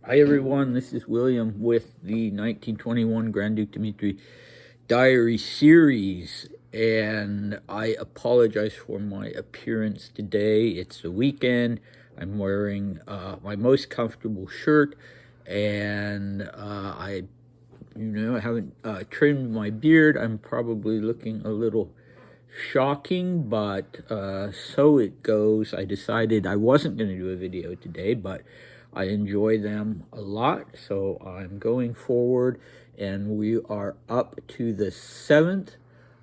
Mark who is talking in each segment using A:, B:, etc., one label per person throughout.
A: Hi everyone, this is William with the 1921 Grand Duke Dmitri Diary series, and I apologize for my appearance today. It's the weekend. I'm wearing my most comfortable shirt, and I haven't trimmed my beard. I'm probably looking a little shocking, but so it goes. I decided I wasn't going to do a video today, but I enjoy them a lot, so I'm going forward, and we are up to the 7th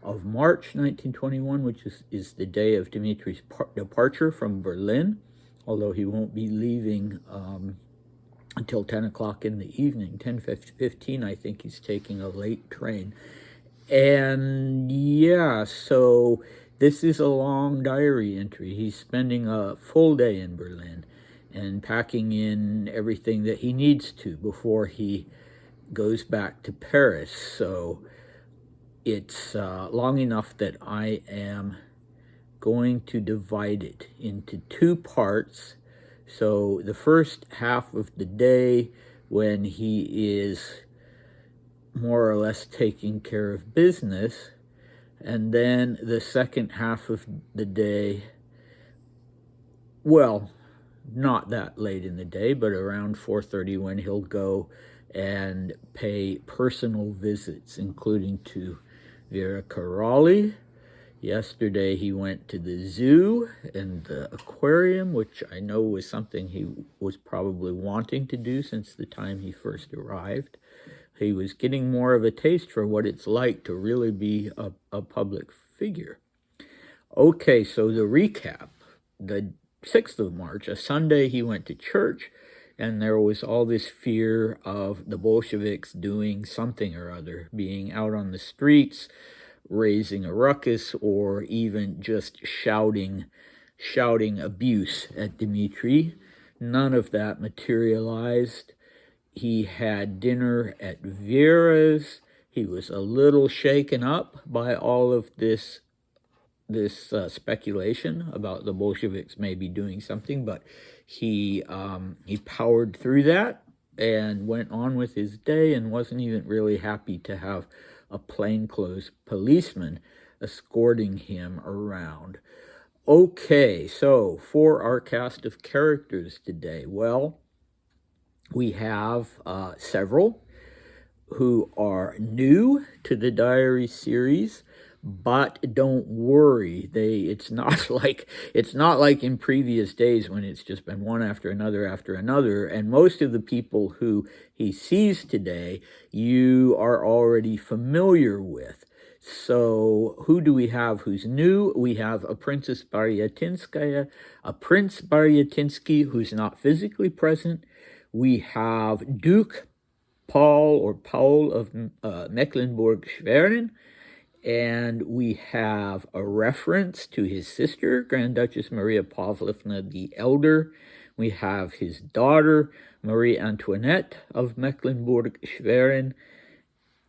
A: of March 1921, which is the day of Dmitri's departure from Berlin, although he won't be leaving until 10 o'clock in the evening. 10:15, I think he's taking a late train. And yeah, so this is a long diary entry. He's spending a full day in Berlin and packing in everything that he needs to before he goes back to Paris. So it's long enough that I am going to divide it into two parts. So the first half of the day, when he is more or less taking care of business, and then the second half of the day, well, not that late in the day, but around 4:30, when he'll go and pay personal visits, including to Vera Karali. Yesterday he went to the zoo and the aquarium, which I know was something he was probably wanting to do since the time he first arrived. He was getting more of a taste for what it's like to really be a public figure. Okay, so the recap. The 6th of March, a Sunday, he went to church, and there was all this fear of the Bolsheviks doing something or other, being out on the streets, raising a ruckus, or even just shouting abuse at Dmitri. None of that materialized. He had dinner at Vera's. He was a little shaken up by all of this speculation about the Bolsheviks maybe doing something, but he powered through that and went on with his day, and wasn't even really happy to have a plainclothes policeman escorting him around. Okay, so for our cast of characters today, well, we have several who are new to the diary series, but don't worry, it's not like in previous days when it's just been one after another, and most of the people who he sees today you are already familiar with. So who do we have who's new? We have a Princess Baryatinskaya, a Prince Baryatinsky who's not physically present. We have Duke Paul of Mecklenburg, Schwerin, and we have a reference to his sister, Grand Duchess Maria Pavlovna the Elder. We have his daughter, Marie Antoinette of Mecklenburg, Schwerin.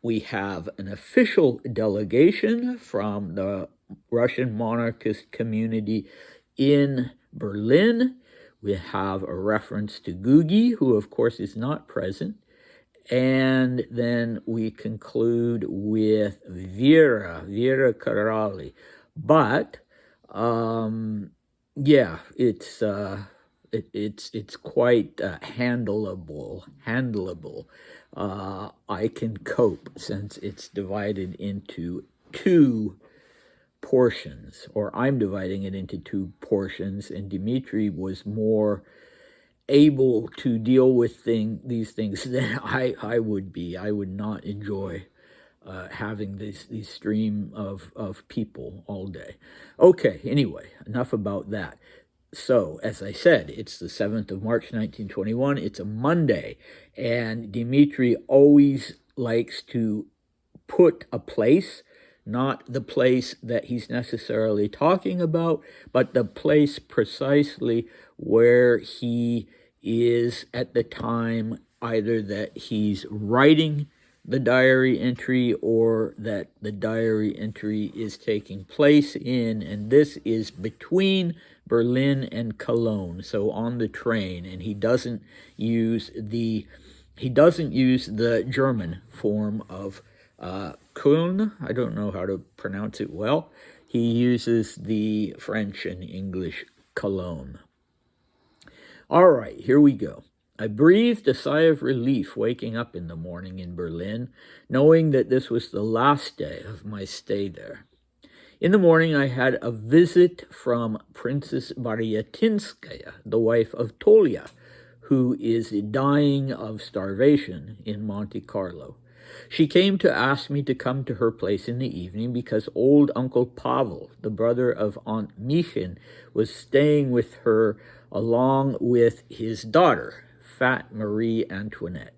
A: We have an official delegation from the Russian monarchist community in Berlin. We have a reference to Gugi, who of course is not present. And then we conclude with Vera Karali. But yeah, it's quite handleable. I can cope since it's divided into two portions, or I'm dividing it into two portions, and Dmitri was more able to deal with these things than I would be. I would not enjoy having this stream of people all day. Okay, anyway, enough about that. So, as I said, it's the 7th of March, 1921. It's a Monday, and Dmitri always likes to put a place, not the place that he's necessarily talking about, but the place precisely where he is at the time, either that he's writing the diary entry or that the diary entry is taking place in, and this is between Berlin and Cologne, so on the train, and he doesn't use the German form of Köln. I don't know how to pronounce it well. He uses the French and English Cologne. All right, here we go. I breathed a sigh of relief waking up in the morning in Berlin, knowing that this was the last day of my stay there. In the morning, I had a visit from Princess Bariatinskaya, the wife of Tolia, who is dying of starvation in Monte Carlo. She came to ask me to come to her place in the evening because old Uncle Pavel, the brother of Aunt Michin, was staying with her along with his daughter, Fat Marie Antoinette.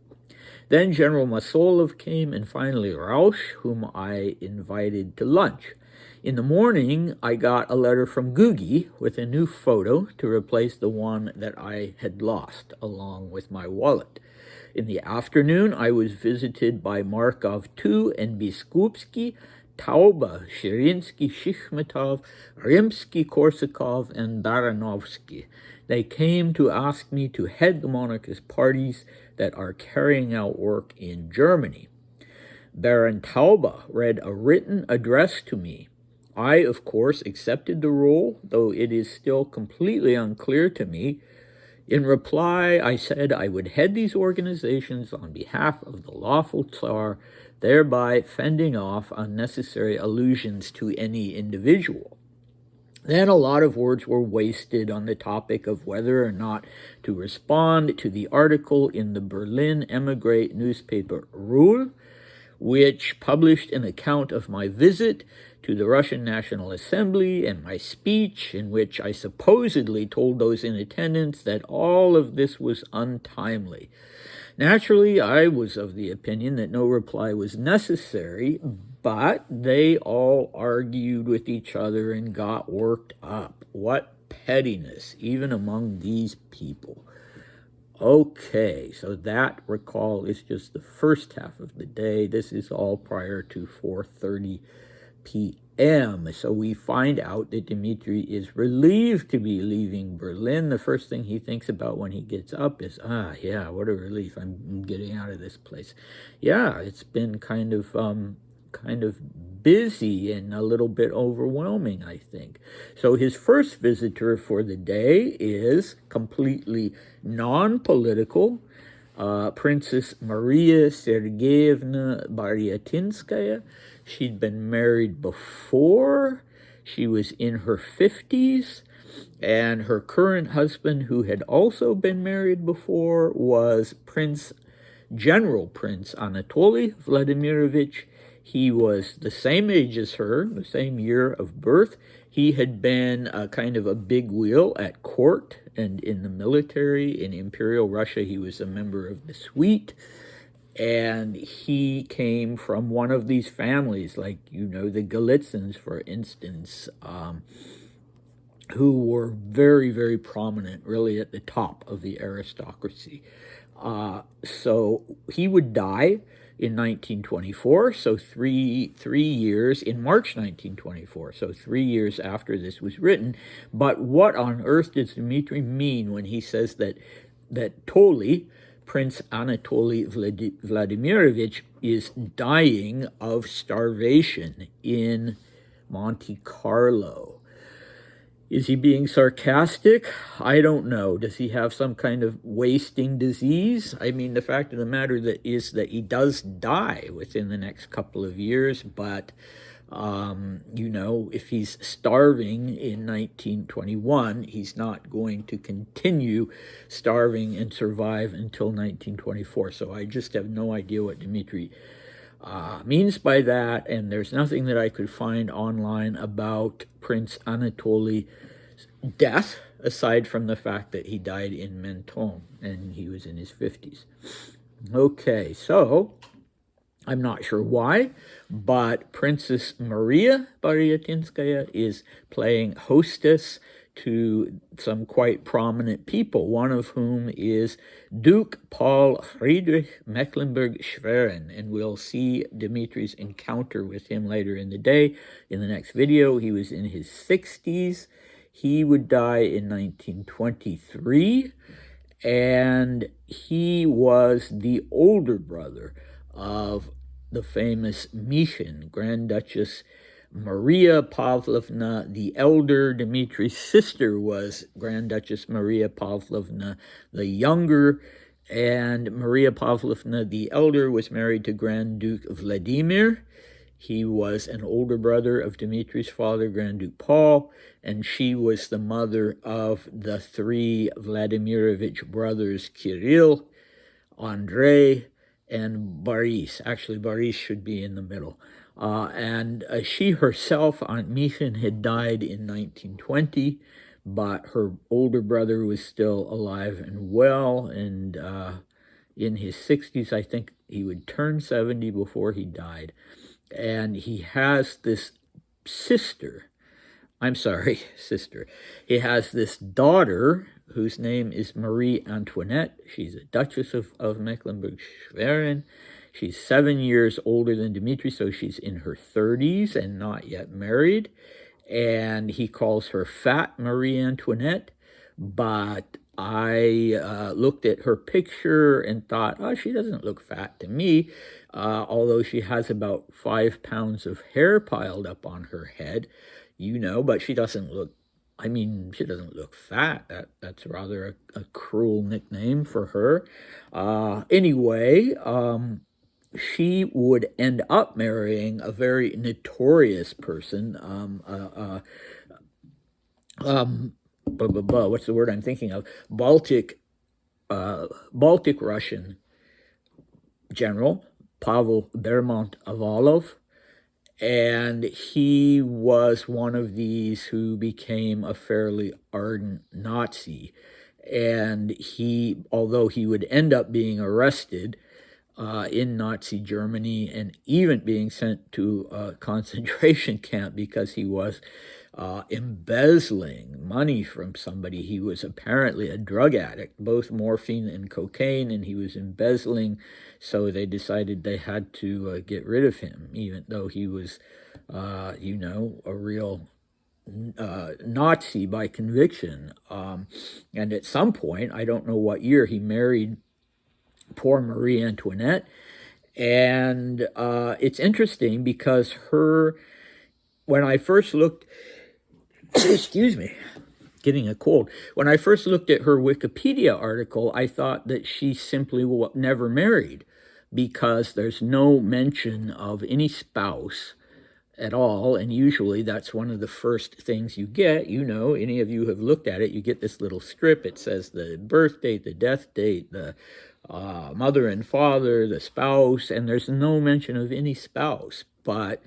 A: Then General Masolov came, and finally Rausch, whom I invited to lunch. In the morning, I got a letter from Gugi with a new photo to replace the one that I had lost, along with my wallet. In the afternoon, I was visited by Markov II and Biskupski, Tauba, Shirinsky, Shikhmetov, Rimsky-Korsakov, and Baranovsky. They came to ask me to head the monarchist parties that are carrying out work in Germany. Baron Tauba read a written address to me. I, of course, accepted the role, though it is still completely unclear to me. In reply, I said I would head these organizations on behalf of the lawful Tsar, thereby fending off unnecessary allusions to any individual. Then a lot of words were wasted on the topic of whether or not to respond to the article in the Berlin emigre newspaper Ruhl, which published an account of my visit to the Russian National Assembly and my speech, in which I supposedly told those in attendance that all of this was untimely. Naturally, I was of the opinion that no reply was necessary, but they all argued with each other and got worked up. What pettiness, even among these people. Okay, so that, recall, is just the first half of the day. This is all prior to 4:30 p.m. So we find out that Dmitri is relieved to be leaving Berlin. The first thing he thinks about when he gets up is, yeah, what a relief, I'm getting out of this place. Yeah, it's been kind of busy and a little bit overwhelming, I think. So his first visitor for the day is completely non-political, Princess Maria Sergeyevna Bariatinskaya. She'd been married before. She was in her 50s, and her current husband, who had also been married before, was General Prince Anatoly Vladimirovich. He was the same age as her, the same year of birth. He had been kind of a big wheel at court and in the military. In Imperial Russia, he was a member of the suite. And he came from one of these families, like, the Golitsins, for instance, who were very, very prominent, really at the top of the aristocracy. So he would die in 1924, so three years, in March 1924, so 3 years after this was written. But what on earth does Dmitri mean when he says that Toly, Prince Anatoly Vladimirovich, is dying of starvation in Monte Carlo? Is he being sarcastic? I don't know. Does he have some kind of wasting disease? I mean, the fact of the matter is that he does die within the next couple of years, but, if he's starving in 1921, he's not going to continue starving and survive until 1924. So I just have no idea what Dmitri means by that, and there's nothing that I could find online about Prince Anatoly's death, aside from the fact that he died in Menton, and he was in his 50s. Okay, so I'm not sure why, but Princess Maria Bariatinskaya is playing hostess to some quite prominent people, one of whom is Duke Paul Friedrich Mecklenburg Schwerin, and we'll see Dmitri's encounter with him later in the day. In the next video, he was in his 60s. He would die in 1923, and he was the older brother of the famous Michin, Grand Duchess Maria Pavlovna the Elder. Dmitri's sister was Grand Duchess Maria Pavlovna the Younger, and Maria Pavlovna the Elder was married to Grand Duke Vladimir. He was an older brother of Dmitri's father, Grand Duke Paul, and she was the mother of the three Vladimirovich brothers, Kirill, Andrei, and Boris. Actually, Boris should be in the middle. And she herself, Aunt Michin, had died in 1920, but her older brother was still alive and well, and in his 60s, I think he would turn 70 before he died. And he has this sister. He has this daughter whose name is Marie Antoinette. She's a Duchess of Mecklenburg-Schwerin. She's 7 years older than Dmitri, so she's in her 30s and not yet married. And he calls her Fat Marie Antoinette, but I looked at her picture and thought, oh, she doesn't look fat to me, although she has about 5 pounds of hair piled up on her head, but she doesn't look, she doesn't look fat. That's rather a cruel nickname for her. Anyway, she would end up marrying a very notorious person, what's the word I'm thinking of? Baltic Russian general, Pavel Bermont-Avalov, and he was one of these who became a fairly ardent Nazi. And although he would end up being arrested in Nazi Germany and even being sent to a concentration camp because he was embezzling money from somebody. He was apparently a drug addict, both morphine and cocaine, and he was embezzling, so they decided they had to get rid of him, even though he was, a real Nazi by conviction. And at some point, I don't know what year, he married poor Marie Antoinette. And it's interesting because when I first looked, excuse me, getting a cold. When I first looked at her Wikipedia article, I thought that she simply never married because there's no mention of any spouse at all, and usually that's one of the first things you get. Any of you have looked at it, you get this little strip. It says the birth date, the death date, the mother and father, the spouse, and there's no mention of any spouse. But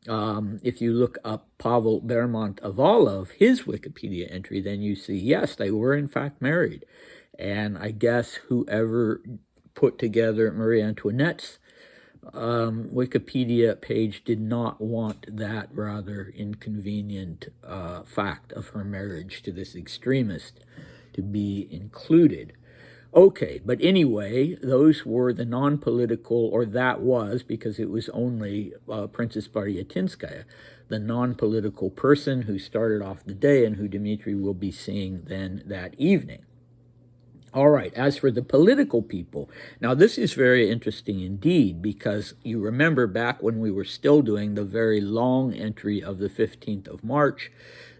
A: if you look up Pavel Bermont-Avalov, his Wikipedia entry, then you see, yes, they were in fact married. And I guess whoever put together Marie Antoinette's Wikipedia page did not want that rather inconvenient fact of her marriage to this extremist to be included. Okay, but anyway, those were the non-political, or that was, because it was only Princess Baryatinskaya, the non-political person who started off the day and who Dmitri will be seeing then that evening. All right, as for the political people, now this is very interesting indeed, because you remember back when we were still doing the very long entry of the 15th of March,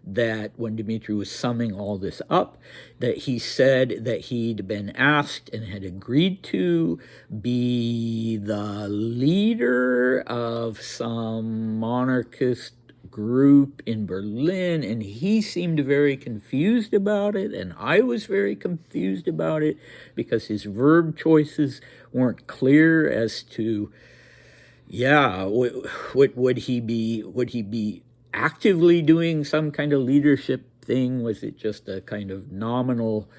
A: that when Dmitri was summing all this up, that he said that he'd been asked and had agreed to be the leader of some monarchist group in Berlin, and he seemed very confused about it, and I was very confused about it because his verb choices weren't clear as to, would he be actively doing some kind of leadership thing? Was it just a kind of nominal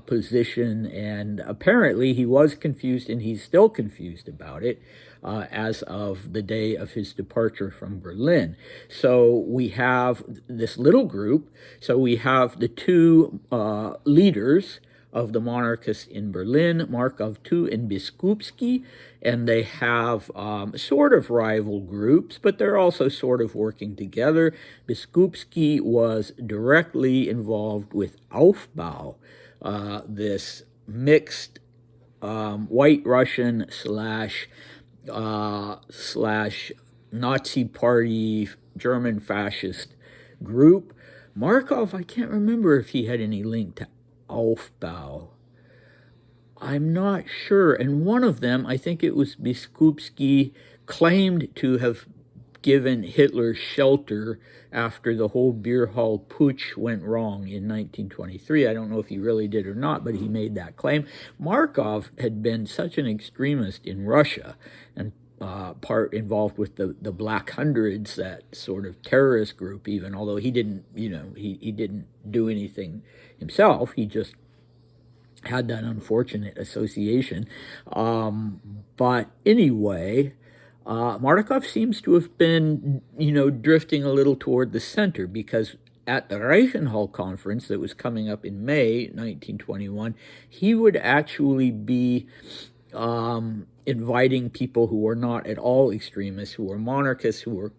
A: position, and apparently he was confused, and he's still confused about it as of the day of his departure from Berlin. So we have this little group. So we have the two leaders of the monarchists in Berlin, Markov II and Biskupski, and they have sort of rival groups, but they're also sort of working together. Biskupski was directly involved with Aufbau, this mixed White Russian slash Nazi Party German fascist group. Markov, I can't remember if he had any link to Aufbau. I'm not sure. And one of them, I think it was Biskupski, claimed to have given Hitler shelter after the whole beer hall putsch went wrong in 1923. I don't know if he really did or not, but he made that claim. Markov had been such an extremist in Russia and part involved with the Black Hundreds, that sort of terrorist group, even, although he didn't, he didn't do anything himself. He just had that unfortunate association. But anyway, Markov seems to have been, drifting a little toward the center, because at the Reichenhall conference that was coming up in May 1921, he would actually be inviting people who were not at all extremists, who were monarchists, who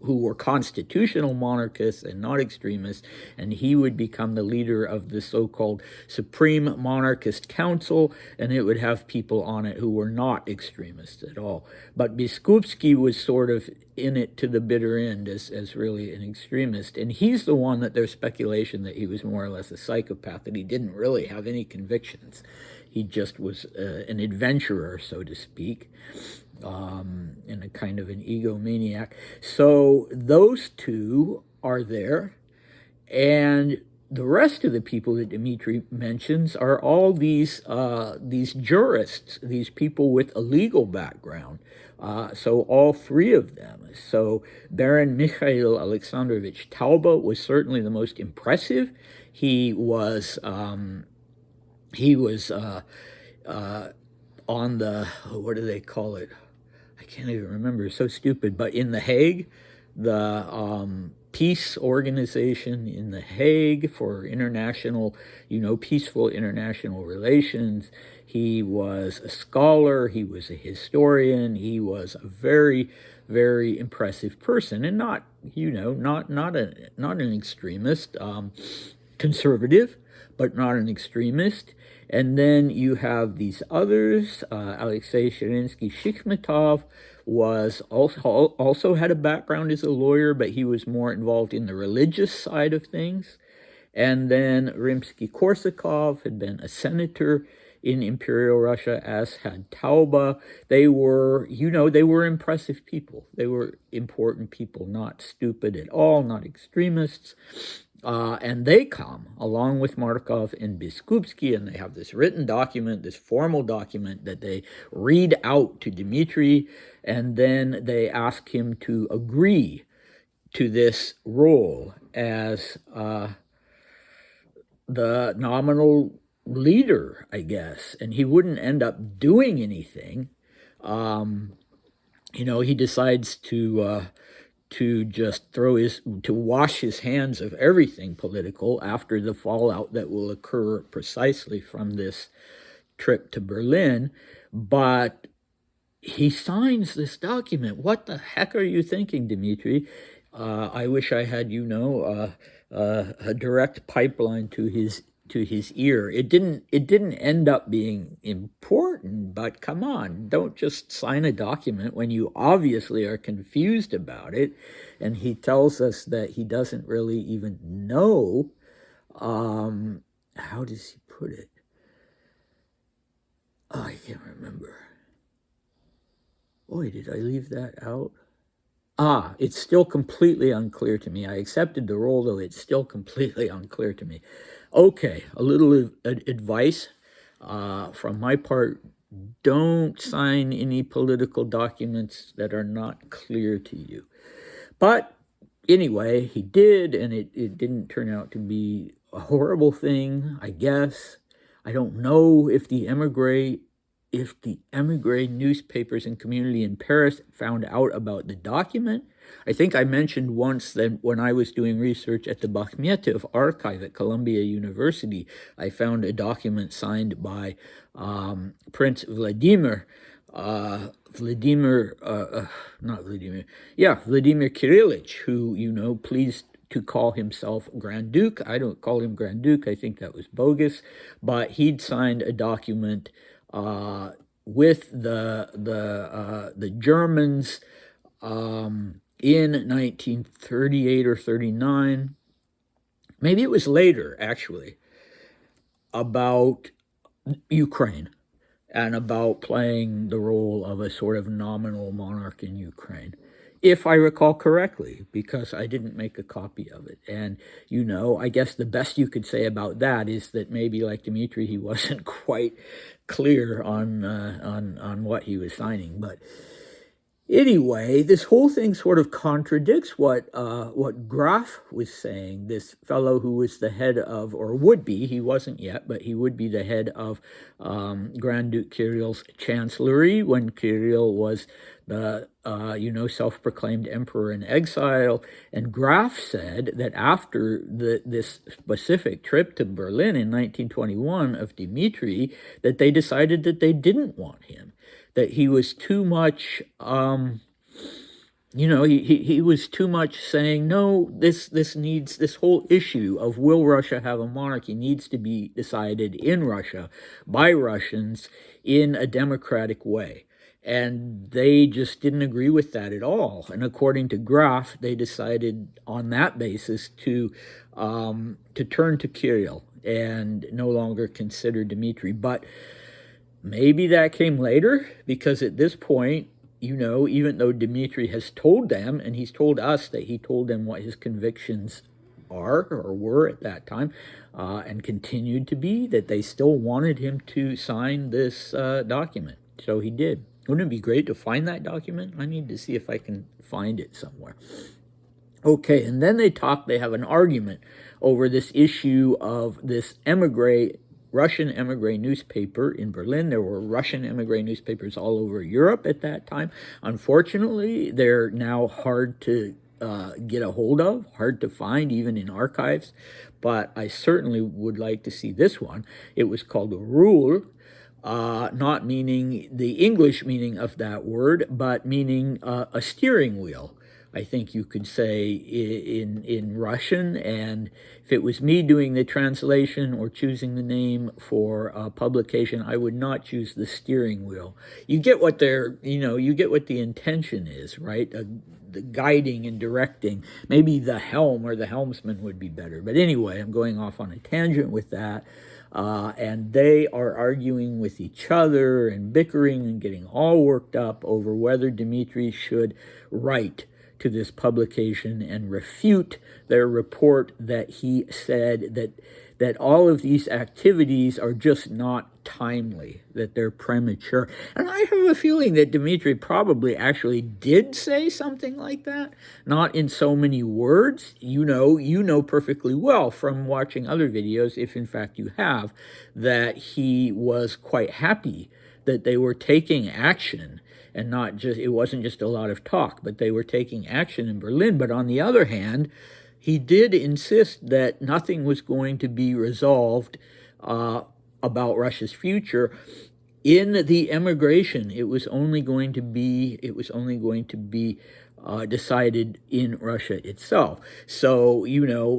A: were constitutional monarchists and not extremists, and he would become the leader of the so-called Supreme Monarchist Council, and it would have people on it who were not extremists at all. But Biskupski was sort of in it to the bitter end as really an extremist, and he's the one that there's speculation that he was more or less a psychopath, that he didn't really have any convictions. He just was an adventurer, so to speak. And a kind of an egomaniac. So those two are there, and the rest of the people that Dmitri mentions are all these jurists, these people with a legal background. So all three of them. So Baron Mikhail Alexandrovich Tauba was certainly the most impressive. He was on the, what do they call it? I can't even remember, it's so stupid, but in The Hague, the peace organization in The Hague for international, peaceful international relations. He was a scholar, he was a historian, he was a very, very impressive person, and not an extremist, conservative, but not an extremist. And then you have these others. Alexei Sherinsky-Shikhmetov was also had a background as a lawyer, but he was more involved in the religious side of things. And then Rimsky-Korsakov had been a senator in Imperial Russia, as had Tauba. They were, they were impressive people. They were important people, not stupid at all, not extremists. And they come along with Markov and Biskupski, and they have this written document, this formal document that they read out to Dmitri, and then they ask him to agree to this role as the nominal leader, I guess. And he wouldn't end up doing anything. He decides to just to wash his hands of everything political after the fallout that will occur precisely from this trip to Berlin. But he signs this document. What the heck are you thinking, Dmitri? I wish I had, a direct pipeline to his ear. It didn't end up being important, but come on, don't just sign a document when you obviously are confused about it. And he tells us that he doesn't really even know, how does he put it? Oh, I can't remember. Boy, did I leave that out? It's still completely unclear to me. I accepted the role, though it's still completely unclear to me. Okay, a little advice from my part. Don't sign any political documents that are not clear to you. But anyway, he did, and it didn't turn out to be a horrible thing, I guess. I don't know if the emigre newspapers and community in Paris found out about the document. I think I mentioned once that when I was doing research at the Bakhmetov archive at Columbia University, I found a document signed by Prince Vladimir Kirillich, who, pleased to call himself Grand Duke. I don't call him Grand Duke. I think that was bogus. But he'd signed a document with the Germans in 1938 or 39. Maybe it was later, actually, about Ukraine and about playing the role of a sort of nominal monarch in Ukraine, if I recall correctly, because I didn't make a copy of it. And, I guess the best you could say about that is that maybe, like Dmitri, he wasn't quite clear on what he was signing. But anyway, this whole thing sort of contradicts what Graf was saying, this fellow who was the head of, or would be, he wasn't yet, but he would be the head of Grand Duke Kirill's chancellery when Kirill was the, self-proclaimed emperor in exile. And Graf said that after this specific trip to Berlin in 1921 of Dmitri, that they decided that they didn't want him, that he was too much, he was too much saying, no, this whole issue of will Russia have a monarchy needs to be decided in Russia by Russians in a democratic way. And they just didn't agree with that at all. And according to Graf, they decided on that basis to turn to Kirill and no longer consider Dmitri. But maybe that came later, because at this point, even though Dmitri has told them, and he's told us that he told them what his convictions are or were at that time, and continued to be, that they still wanted him to sign this document. So he did. Wouldn't it be great to find that document? I need to see if I can find it somewhere. Okay, and then they have an argument over this issue of this Russian emigre newspaper in Berlin. There were Russian emigre newspapers all over Europe at that time. Unfortunately, they're now hard to get a hold of, hard to find, even in archives. But I certainly would like to see this one. It was called Rule, not meaning the English meaning of that word, but meaning a steering wheel, I think you could say in Russian. And if it was me doing the translation or choosing the name for publication, I would not choose the steering wheel. You get what you get what the intention is, right? The guiding and directing. Maybe the helm or the helmsman would be better. But anyway, I'm going off on a tangent with that. And they are arguing with each other and bickering and getting all worked up over whether Dmitri should write to this publication and refute their report that he said that all of these activities are just not timely, that they're premature. And I have a feeling that Dmitri probably actually did say something like that, not in so many words. You know perfectly well from watching other videos, if in fact you have, that he was quite happy that they were taking action, and not just, it wasn't just a lot of talk, but they were taking action in Berlin. But on the other hand, he did insist that nothing was going to be resolved about Russia's future in the emigration. It was only going to be decided in Russia itself. So,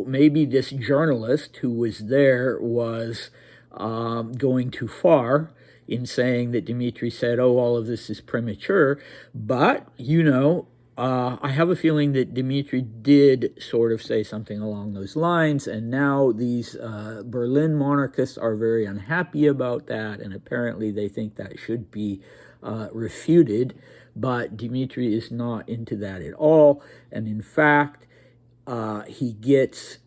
A: maybe this journalist who was there was going too far in saying that Dmitri said, oh, all of this is premature. But, I have a feeling that Dmitri did sort of say something along those lines, and now these Berlin monarchists are very unhappy about that, and apparently they think that should be refuted. But Dmitri is not into that at all, and in fact, he gets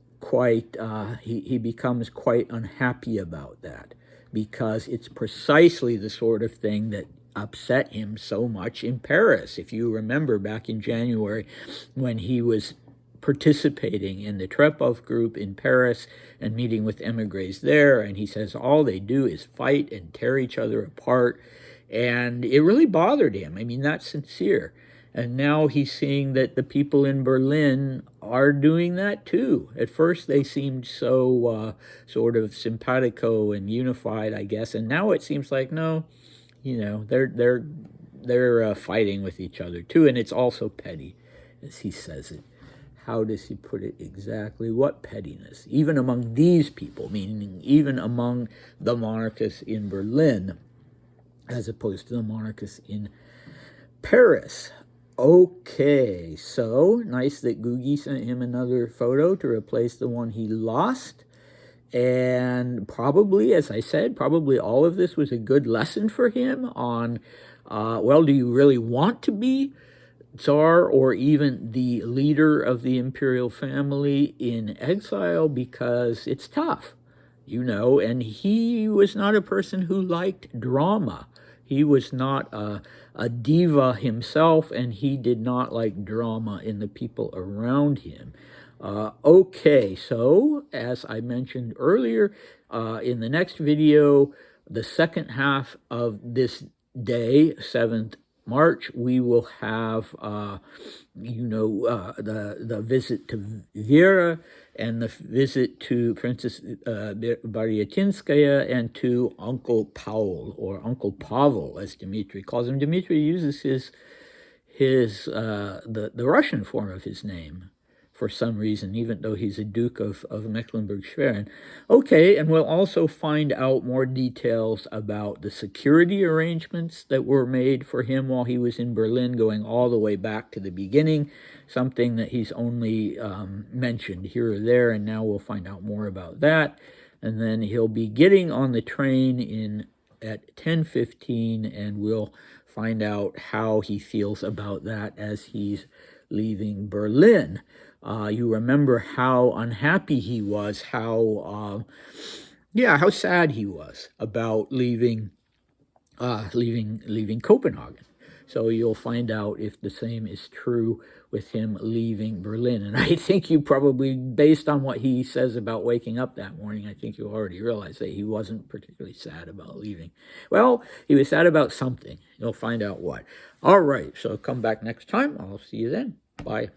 A: he becomes quite unhappy about that, because it's precisely the sort of thing that upset him so much in Paris. If you remember back in January when he was participating in the Trepov group in Paris and meeting with emigres there. And he says all they do is fight and tear each other apart. And it really bothered him. I mean, that's sincere. And now he's seeing that the people in Berlin are doing that too. At first they seemed so sort of simpatico and unified, I guess. And now it seems like, no, you know, they're fighting with each other too. And it's also petty, as he says it. How does he put it exactly? What pettiness? Even among these people, meaning even among the monarchists in Berlin, as opposed to the monarchists in Paris. Okay, so nice that Googie sent him another photo to replace the one he lost. And probably, as I said, probably all of this was a good lesson for him on, well, do you really want to be Tsar or even the leader of the imperial family in exile? Because it's tough, you know, and he was not a person who liked drama. He was not a diva himself, and he did not like drama in the people around him. Okay, so as I mentioned earlier, in the next video, the second half of this day, 7th March, we will have, the visit to Vera and the visit to Princess Baryatinskaya and to Uncle Paul, or Uncle Pavel, as Dmitri calls him. Dmitri uses the Russian form of his name for some reason, even though he's a Duke of Mecklenburg Schwerin. Okay, and we'll also find out more details about the security arrangements that were made for him while he was in Berlin, going all the way back to the beginning, something that he's only mentioned here or there, and now we'll find out more about that. And then he'll be getting on the train at 10:15, and we'll find out how he feels about that as he's leaving Berlin. You remember how unhappy he was, how sad he was about leaving Copenhagen. So you'll find out if the same is true with him leaving Berlin. And I think you probably, based on what he says about waking up that morning, I think you already realize that he wasn't particularly sad about leaving. Well, he was sad about something. You'll find out what. All right, so come back next time. I'll see you then. Bye.